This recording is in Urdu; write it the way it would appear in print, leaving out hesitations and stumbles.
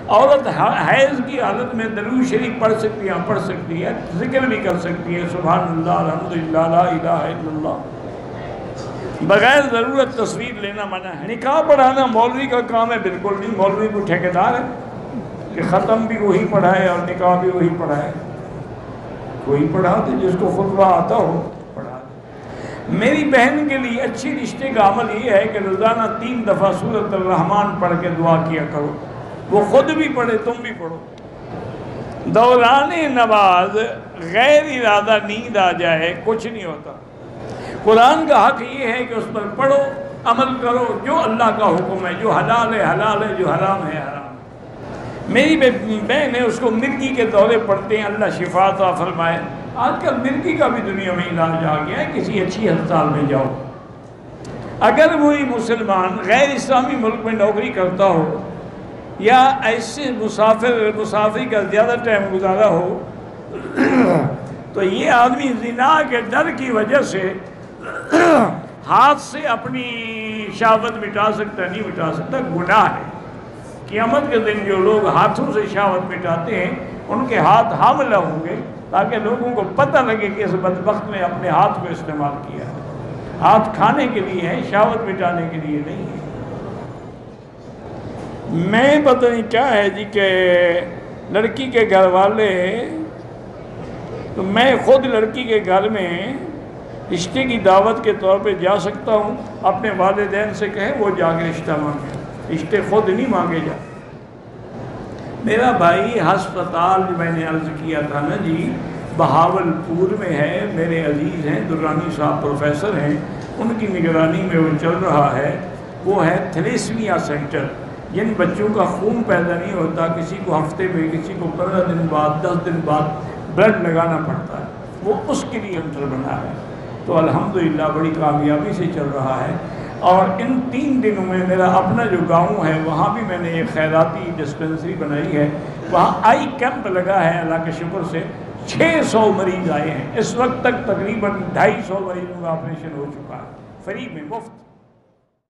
عورت حیض کی حالت میں درود شریف پڑھ سکتی ہے، ذکر بھی کر سکتی ہے، سبحان اللہ الحمدللہ لا الہ الا اللہ، بغیر ضرورت تصویر لینا منع ہے۔ نکاح پڑھانا مولوی کا کام ہے؟ بالکل نہیں، مولوی کو ٹھیکیدار ہے کہ ختم بھی وہی پڑھائے اور نکاح بھی وہی پڑھائے، کوئی پڑھا دے جس کو خطبہ آتا ہو پڑھا دے۔ میری بہن کے لیے اچھی رشتے کا عمل یہ ہے کہ روزانہ 3 دفعہ سورۃ الرحمن پڑھ کے دعا کیا کرو، وہ خود بھی پڑھے تم بھی پڑھو۔ دوران نماز غیر ارادہ نیند آ جائے کچھ نہیں ہوتا، قرآن کا حق یہ ہے کہ اس پر پڑھو، عمل کرو، جو اللہ کا حکم ہے، جو حلال ہے حلال ہے، جو حرام ہے حرام ہے۔ میری بہن ہے، اس کو مرگی کے دورے پڑتے ہیں، اللہ شفا عطا فرمائے۔ آج کل مرگی کا بھی دنیا میں علاج آ گیا ہے، کسی اچھی ہسپتال میں جاؤ۔ اگر وہی مسلمان غیر اسلامی ملک میں نوکری کرتا ہو یا ایسے مسافری کا زیادہ ٹائم گزارا ہو تو یہ آدمی زنا کے ڈر کی وجہ سے ہاتھ سے اپنی شہوت مٹا سکتا نہیں مٹا سکتا، گناہ ہے۔ قیامت کے دن جو لوگ ہاتھوں سے شہوت مٹاتے ہیں ان کے ہاتھ حاملہ ہوں گے، تاکہ لوگوں کو پتہ لگے کہ اس بدبخت نے اپنے ہاتھ کو استعمال کیا ہے۔ ہاتھ کھانے کے لیے ہے، شہوت مٹانے کے لیے نہیں ہے۔ میں پتہ نہیں کیا ہے جی کہ لڑکی کے گھر والے، تو میں خود لڑکی کے گھر میں رشتے کی دعوت کے طور پہ جا سکتا ہوں، اپنے والدین سے کہیں وہ جا کے رشتہ مانگے، رشتے خود نہیں مانگے جا۔ میرا بھائی ہسپتال میں نے عرض کیا تھا نا جی، بہاول پور میں ہے، میرے عزیز ہیں درانی صاحب پروفیسر ہیں، ان کی نگرانی میں وہ چل رہا ہے، وہ ہے تھیلیسیمیا سینٹر۔ جن بچوں کا خون پیدا نہیں ہوتا، کسی کو ہفتے میں، کسی کو 15 دن بعد، 10 دن بعد بلڈ لگانا پڑتا ہے، وہ اس کے لیے سینٹر بنا ہے، تو الحمدللہ بڑی کامیابی سے چل رہا ہے۔ اور ان 3 دنوں میں میرا اپنا جو گاؤں ہے وہاں بھی میں نے ایک خیراتی ڈسپنسری بنائی ہے، وہاں آئی کیمپ لگا ہے، اللہ کے شکر سے 600 مریض آئے ہیں، اس وقت تک تقریباً 250 مریضوں کا آپریشن ہو چکا ہے، فری میں مفت۔